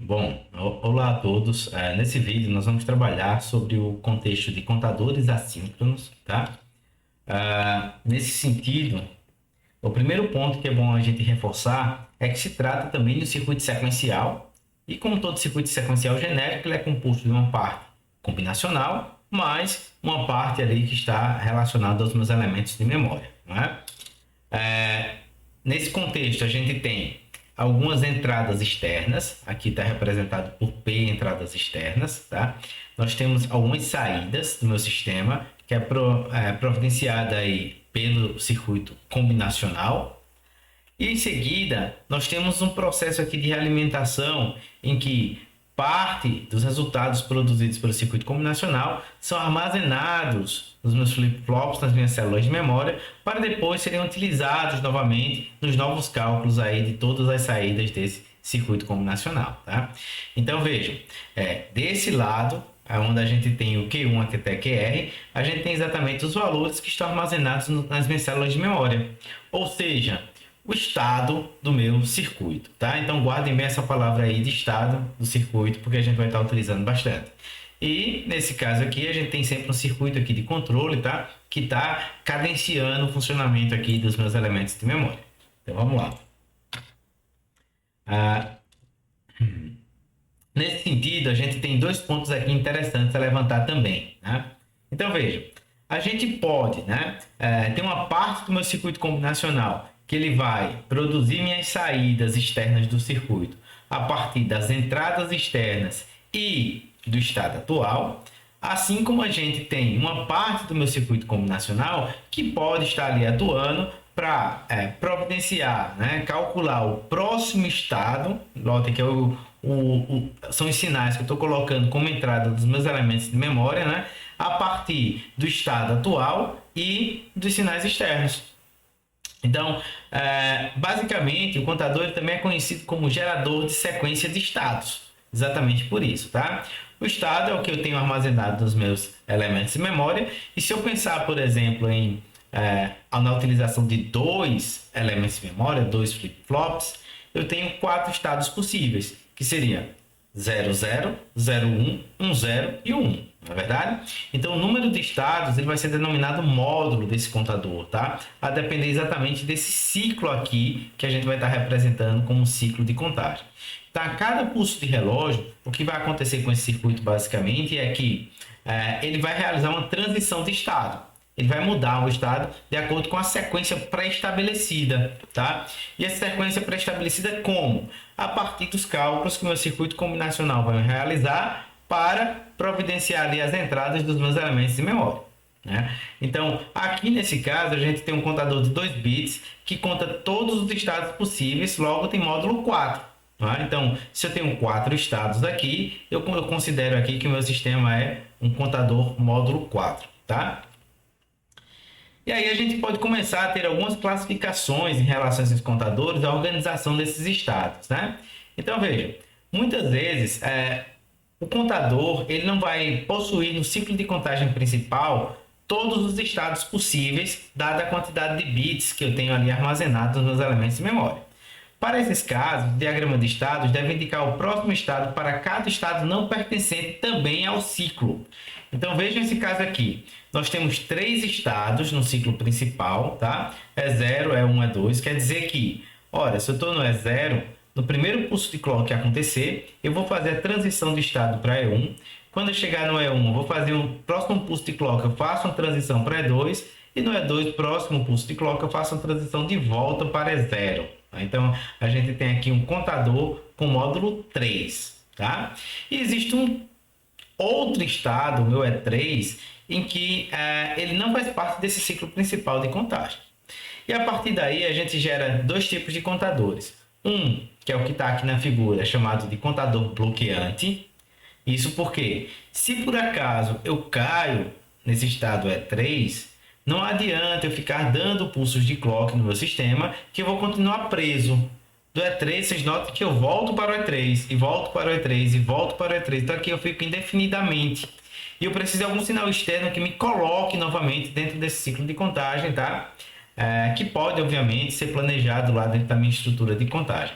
Bom, olá a todos. Nesse vídeo nós vamos trabalhar sobre o contexto de contadores assíncronos, tá? Nesse sentido, o primeiro ponto que é bom a gente reforçar é que se trata também de um circuito sequencial e, como todo circuito sequencial genérico, ele é composto de uma parte combinacional mais uma parte ali que está relacionada aos meus elementos de memória, não é? Nesse contexto, a gente tem algumas entradas externas. Aqui está representado por P entradas externas, tá? Nós temos algumas saídas do meu sistema, que é providenciada aí pelo circuito combinacional. E em seguida, nós temos um processo aqui de realimentação em que parte dos resultados produzidos pelo circuito combinacional são armazenados nos meus flip-flops, nas minhas células de memória, para depois serem utilizados novamente nos novos cálculos aí de todas as saídas desse circuito combinacional, tá? Então vejam, desse lado, onde a gente tem o Q1 até QR, a gente tem exatamente os valores que estão armazenados nas minhas células de memória. Ou seja, o estado do meu circuito, tá? Então guardem bem essa palavra aí de estado do circuito, porque a gente vai estar utilizando bastante. E nesse caso aqui a gente tem sempre um circuito aqui de controle, tá? Que está cadenciando o funcionamento aqui dos meus elementos de memória. Então vamos lá. Nesse sentido, a gente tem dois pontos aqui interessantes a levantar também, né? Então veja, a gente pode, né, ter uma parte do meu circuito combinacional que ele vai produzir minhas saídas externas do circuito a partir das entradas externas e do estado atual, assim como a gente tem uma parte do meu circuito combinacional que pode estar ali atuando para providenciar, né, calcular o próximo estado. Notem que são os sinais que eu estou colocando como entrada dos meus elementos de memória, né, a partir do estado atual e dos sinais externos. Então, basicamente, o contador também é conhecido como gerador de sequência de estados. Exatamente por isso, tá? O estado é o que eu tenho armazenado nos meus elementos de memória. E se eu pensar, por exemplo, na utilização de dois elementos de memória, dois flip-flops, eu tenho quatro estados possíveis, que seria 00, 01, 10 e 1. Não é verdade? Então, o número de estados ele vai ser denominado módulo desse contador, tá? A depender exatamente desse ciclo aqui que a gente vai estar representando como um ciclo de contagem. Então, a cada pulso de relógio, o que vai acontecer com esse circuito basicamente é que ele vai realizar uma transição de estado. Ele vai mudar o estado de acordo com a sequência pré-estabelecida, tá? E essa sequência pré-estabelecida como? A partir dos cálculos que o meu circuito combinacional vai realizar para providenciar ali as entradas dos meus elementos de memória, né? Então, aqui nesse caso, a gente tem um contador de 2 bits que conta todos os estados possíveis, logo tem módulo 4. Tá? Então, se eu tenho 4 estados aqui, eu considero aqui que o meu sistema é um contador módulo 4, tá? E aí a gente pode começar a ter algumas classificações em relação a esses contadores, a organização desses estados, né? Então, veja, muitas vezes o contador ele não vai possuir no ciclo de contagem principal todos os estados possíveis, dada a quantidade de bits que eu tenho ali armazenados nos elementos de memória. Para esses casos, o diagrama de estados deve indicar o próximo estado para cada estado não pertencente também ao ciclo. Então vejam esse caso aqui. Nós temos 3 estados no ciclo principal, tá? É 0, é 1, é 2. Quer dizer que, olha, se eu estou no E0, no primeiro pulso de clock que acontecer, eu vou fazer a transição de estado para E1. Quando eu chegar no E1, eu vou fazer o próximo pulso de clock, eu faço uma transição para E2. E no E2, próximo pulso de clock, eu faço uma transição de volta para E0. Então, a gente tem aqui um contador com módulo 3, tá? E existe um outro estado, o meu E3, em que ele não faz parte desse ciclo principal de contagem. E a partir daí, a gente gera dois tipos de contadores. Um, que é o que está aqui na figura, chamado de contador bloqueante. Isso porque, se por acaso eu caio nesse estado E3, não adianta eu ficar dando pulsos de clock no meu sistema, que eu vou continuar preso. Do E3, vocês notam que eu volto para o E3, e volto para o E3, e volto para o E3. Então aqui eu fico indefinidamente. E eu preciso de algum sinal externo que me coloque novamente dentro desse ciclo de contagem, tá? Que pode, obviamente, ser planejado lá dentro da minha estrutura de contagem.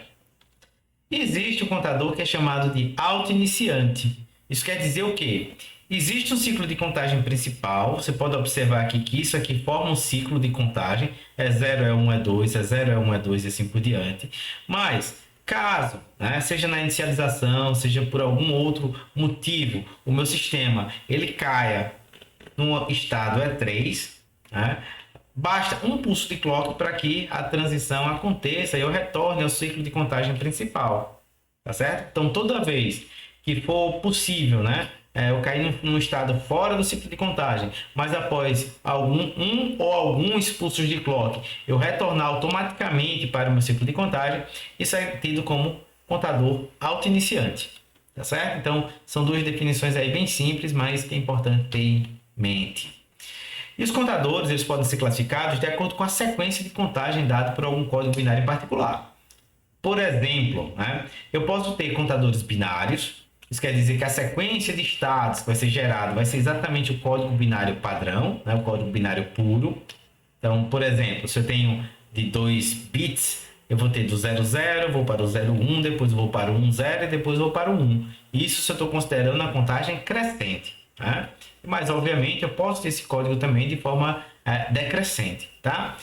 Existe um contador que é chamado de auto-iniciante. Isso quer dizer o quê? Existe um ciclo de contagem principal. Você pode observar aqui que isso aqui forma um ciclo de contagem. É 0, é 1, é 2, é 0, é 1, é 2 e assim por diante. Mas, caso, né, seja na inicialização, seja por algum outro motivo, o meu sistema ele caia no estado E3, né, basta um pulso de clock para que a transição aconteça e eu retorne ao ciclo de contagem principal. Tá certo? Então, toda vez que for possível, né, eu cair num estado fora do ciclo de contagem, mas após um ou alguns pulsos de clock, eu retornar automaticamente para o meu ciclo de contagem, isso é tido como contador auto-iniciante. Tá certo? Então, são duas definições aí bem simples, mas que é importante ter em mente. E os contadores eles podem ser classificados de acordo com a sequência de contagem dada por algum código binário em particular. Por exemplo, né, eu posso ter contadores binários. Isso quer dizer que a sequência de estados que vai ser gerado vai ser exatamente o código binário padrão, né, o código binário puro. Então, por exemplo, se eu tenho de 2 bits, eu vou ter do 00, vou para o 01, depois vou para o 10 e depois vou para o 1. Isso se eu estou considerando a contagem crescente. Né? Mas, obviamente, eu posso ter esse código também de forma decrescente. Tá?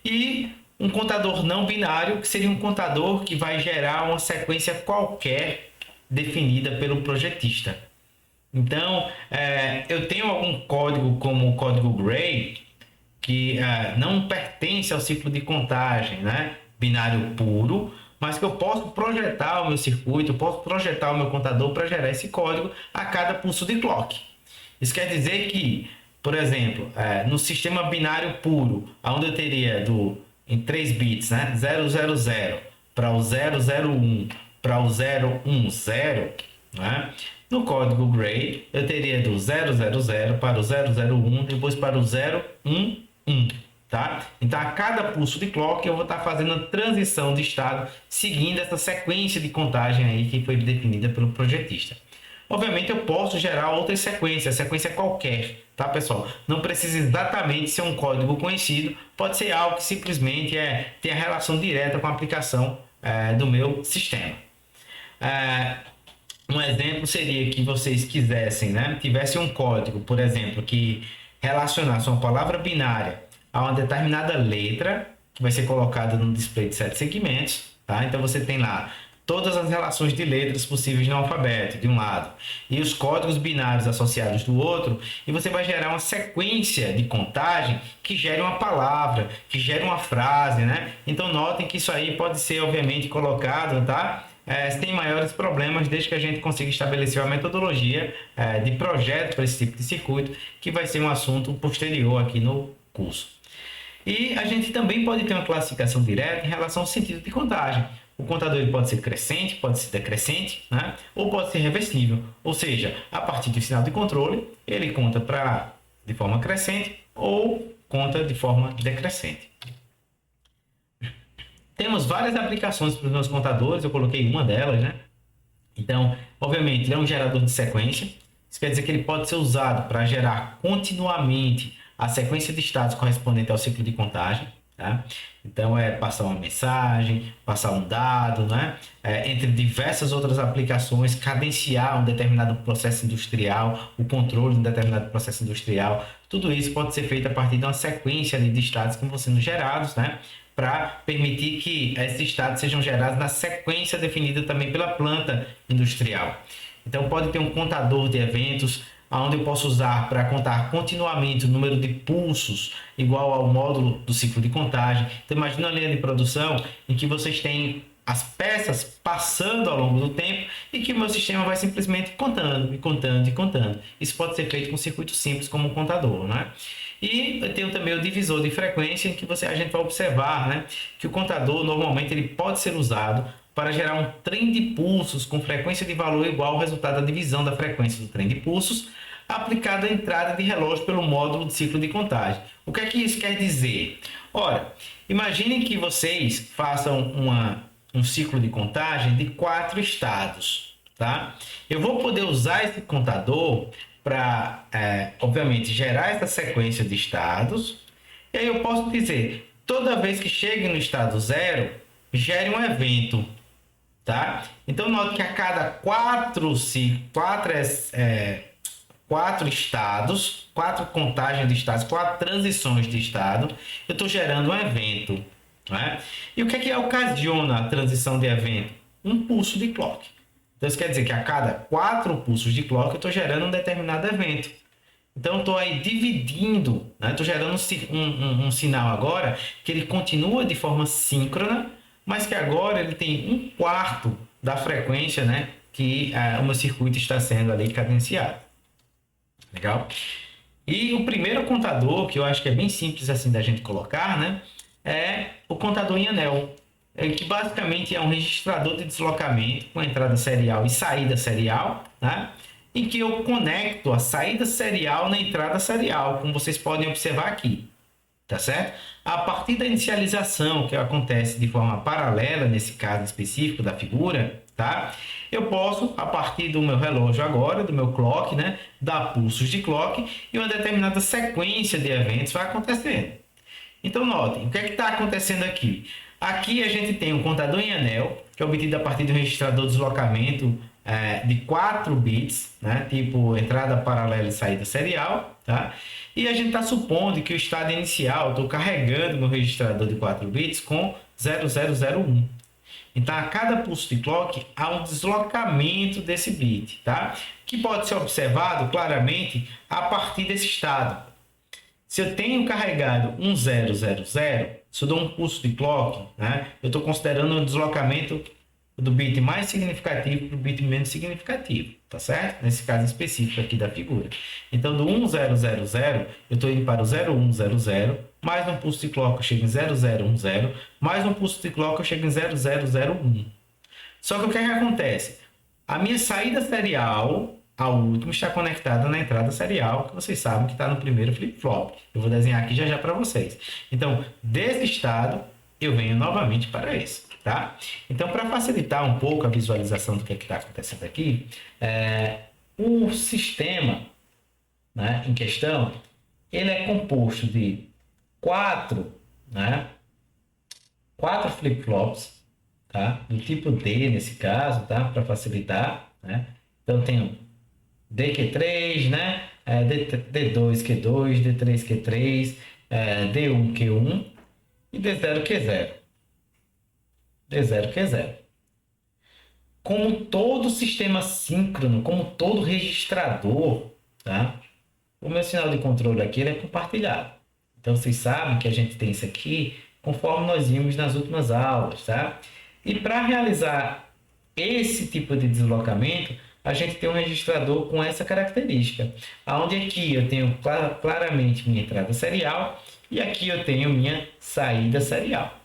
E um contador não binário, que seria um contador que vai gerar uma sequência qualquer definida pelo projetista. Então, eu tenho algum código como o código Gray, que não pertence ao ciclo de contagem, né? Binário puro, mas que eu posso projetar o meu circuito, eu posso projetar o meu contador para gerar esse código a cada pulso de clock. Isso quer dizer que, por exemplo, no sistema binário puro, onde eu teria em 3 bits, né? 000 para o 001 para o 010, né? No código Gray, eu teria do 000 para o 001, depois para o 011, tá? Então, a cada pulso de clock, eu vou estar fazendo a transição de estado seguindo essa sequência de contagem aí que foi definida pelo projetista. Obviamente, eu posso gerar outras sequências, sequência qualquer, tá, pessoal? Não precisa exatamente ser um código conhecido, pode ser algo que simplesmente tem a relação direta com a aplicação do meu sistema. Um exemplo seria que vocês quisessem, né, tivessem um código, por exemplo, que relacionasse uma palavra binária a uma determinada letra, que vai ser colocada no display de 7 segmentos, tá? Então, você tem lá todas as relações de letras possíveis no alfabeto, de um lado, e os códigos binários associados do outro, e você vai gerar uma sequência de contagem que gere uma palavra, que gere uma frase, né? Então, notem que isso aí pode ser, obviamente, colocado, tá? Tem maiores problemas desde que a gente consiga estabelecer uma metodologia de projeto para esse tipo de circuito, que vai ser um assunto posterior aqui no curso. E a gente também pode ter uma classificação direta em relação ao sentido de contagem. O contador ele pode ser crescente, pode ser decrescente, né? Ou pode ser reversível. Ou seja, a partir do sinal de controle, ele conta de forma crescente ou conta de forma decrescente. Temos várias aplicações para os meus contadores, eu coloquei uma delas, né? Então, obviamente, ele é um gerador de sequência. Isso quer dizer que ele pode ser usado para gerar continuamente a sequência de estados correspondente ao ciclo de contagem. Tá? Então, passar uma mensagem, passar um dado, né? Entre diversas outras aplicações, cadenciar um determinado processo industrial, o controle de um determinado processo industrial. Tudo isso pode ser feito a partir de uma sequência de estados que vão sendo gerados, né? Para permitir que esses estados sejam gerados na sequência definida também pela planta industrial. Então, pode ter um contador de eventos, onde eu posso usar para contar continuamente o número de pulsos igual ao módulo do ciclo de contagem. Então, imagina uma linha de produção em que vocês têm as peças passando ao longo do tempo e que o meu sistema vai simplesmente contando e contando e contando. Isso pode ser feito com um circuito simples como um contador, né? E eu tenho também o divisor de frequência, em que a gente vai observar, né, que o contador normalmente ele pode ser usado para gerar um trem de pulsos com frequência de valor igual ao resultado da divisão da frequência do trem de pulsos aplicada à entrada de relógio pelo módulo de ciclo de contagem. O que é que isso quer dizer? Ora, imaginem que vocês façam um ciclo de contagem de 4 estados, tá? Eu vou poder usar esse contador para, obviamente, gerar essa sequência de estados. E aí eu posso dizer, toda vez que chegue no estado 0, gere um evento. tá? Então, note que a cada quatro estados, quatro contagens de estados, quatro transições de estado, eu estou gerando um evento, né? E o que ocasiona a transição de evento? Um pulso de clock. Então, isso quer dizer que a cada 4 pulsos de clock eu estou gerando um determinado evento. Então, eu estou aí dividindo, né? Estou gerando um sinal agora que ele continua de forma síncrona, mas que agora ele tem um quarto da frequência, né? Que o meu circuito está sendo ali cadenciado. Legal? E o primeiro contador, que eu acho que é bem simples assim da gente colocar, né? É o contador em anel, que basicamente é um registrador de deslocamento com entrada serial e saída serial, né? Em que eu conecto a saída serial na entrada serial, como vocês podem observar aqui, tá certo? A partir da inicialização, que acontece de forma paralela, nesse caso específico da figura, tá? Eu posso, a partir do meu relógio agora, do meu clock, né? Dar pulsos de clock e uma determinada sequência de eventos vai acontecendo. Então, notem, o que é que está acontecendo aqui? Aqui a gente tem um contador em anel, que é obtido a partir do registrador de deslocamento de 4 bits, né? Tipo entrada paralela e saída serial, tá? E a gente está supondo que o estado inicial, estou carregando meu registrador de 4 bits com 0001. Então, a cada pulso de clock há um deslocamento desse bit, tá? Que pode ser observado claramente a partir desse estado. Se eu tenho carregado 1000, se eu dou um pulso de clock, né, eu estou considerando um deslocamento do bit mais significativo para o bit menos significativo, tá certo? Nesse caso específico aqui da figura. Então, do 1000, eu estou indo para o 0100, mais um pulso de clock eu chego em 0010, mais um pulso de clock eu chego em 0001. Só que o que é que acontece? A minha saída serial ao último está conectada na entrada serial, que vocês sabem que está no primeiro flip-flop. Eu vou desenhar aqui já para vocês. Então, desse estado, eu venho novamente para esse, tá? Então, para facilitar um pouco a visualização do que está acontecendo aqui, o sistema, né, em questão, ele é composto de 4 flip-flops, tá? Do tipo D nesse caso, tá? Para facilitar, né? Então, tem DQ3, né? D2, Q2, D3, Q3, D1, Q1 e D0, Q0. D0, Q0. Como todo sistema síncrono, como todo registrador, tá? O meu sinal de controle aqui ele é compartilhado. Então, vocês sabem que a gente tem isso aqui conforme nós vimos nas últimas aulas, tá? E para realizar esse tipo de deslocamento, a gente tem um registrador com essa característica, onde aqui eu tenho claramente minha entrada serial e aqui eu tenho minha saída serial.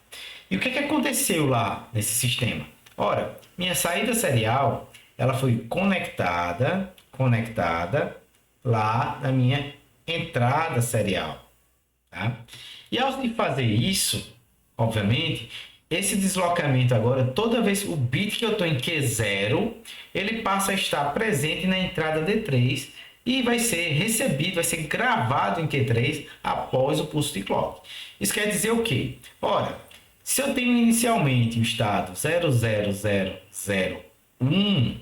E o que aconteceu lá nesse sistema? Ora, minha saída serial ela foi conectada lá na minha entrada serial, tá? E ao se fazer isso, obviamente, esse deslocamento agora, toda vez o bit que eu estou em Q0, ele passa a estar presente na entrada D3 e vai ser recebido, vai ser gravado em Q3 após o pulso de clock. Isso quer dizer o quê? Ora, se eu tenho inicialmente o estado 00001,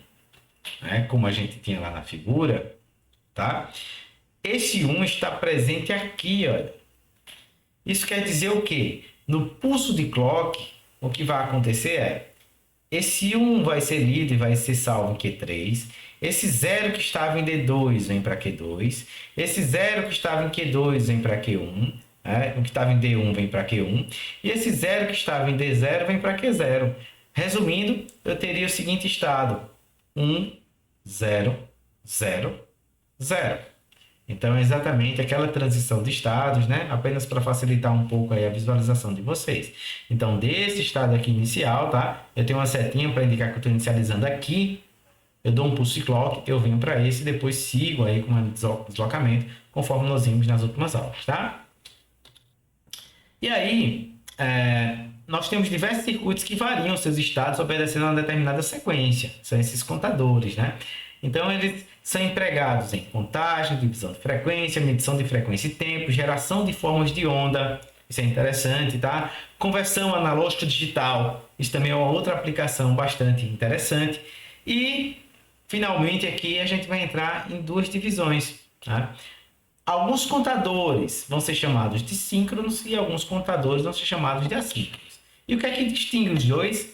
né, como a gente tinha lá na figura, tá? Esse 1 está presente aqui, olha. Isso quer dizer o quê? No pulso de clock, o que vai acontecer é esse 1 vai ser lido e vai ser salvo em Q3. Esse 0 que estava em D2 vem para Q2. Esse 0 que estava em Q2 vem para Q1. O que estava em D1 vem para Q1. E esse 0 que estava em D0 vem para Q0. Resumindo, eu teria o seguinte estado: 1, 0, 0, 0. Então, é exatamente aquela transição de estados, né? Apenas para facilitar um pouco aí a visualização de vocês. Então, desse estado aqui inicial, tá? Eu tenho uma setinha para indicar que eu estou inicializando aqui. Eu dou um pulse clock, eu venho para esse e depois sigo aí com o deslocamento, conforme nós vimos nas últimas aulas, tá? E aí, nós temos diversos circuitos que variam seus estados obedecendo a uma determinada sequência. São esses contadores, né? Então, eles são empregados em contagem, divisão de frequência, medição de frequência e tempo, geração de formas de onda, isso é interessante, tá? Conversão analógica digital, Isso também é uma outra aplicação bastante interessante. E, finalmente, aqui a gente vai entrar em duas divisões. Tá? Alguns contadores vão ser chamados de síncronos e alguns contadores vão ser chamados de assíncronos. E o que é que distingue os dois?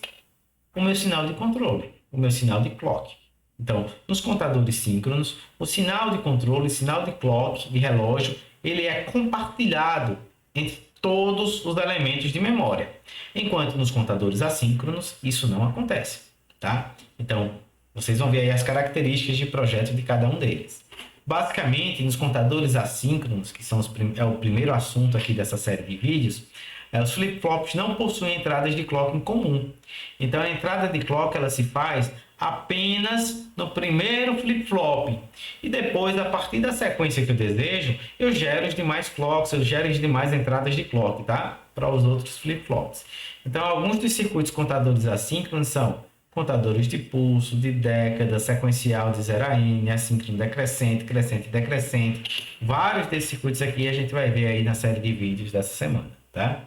O meu sinal de controle, o meu sinal de clock. Então, nos contadores síncronos, o sinal de controle, o sinal de clock, de relógio, ele é compartilhado entre todos os elementos de memória. Enquanto nos contadores assíncronos, isso não acontece. Tá? Então, vocês vão ver aí as características de projeto de cada um deles. Basicamente, nos contadores assíncronos, que são é o primeiro assunto aqui dessa série de vídeos, os flip-flops não possuem entradas de clock em comum. Então, a entrada de clock ela se faz apenas no primeiro flip-flop. E depois, a partir da sequência que eu desejo, eu gero os demais clocks, eu gero as demais entradas de clock, tá? Para os outros flip-flops. Então, alguns dos circuitos contadores assíncronos são contadores de pulso, de década, sequencial de 0 a n, assíncrono decrescente, crescente e decrescente. Vários desses circuitos aqui a gente vai ver aí na série de vídeos dessa semana, tá?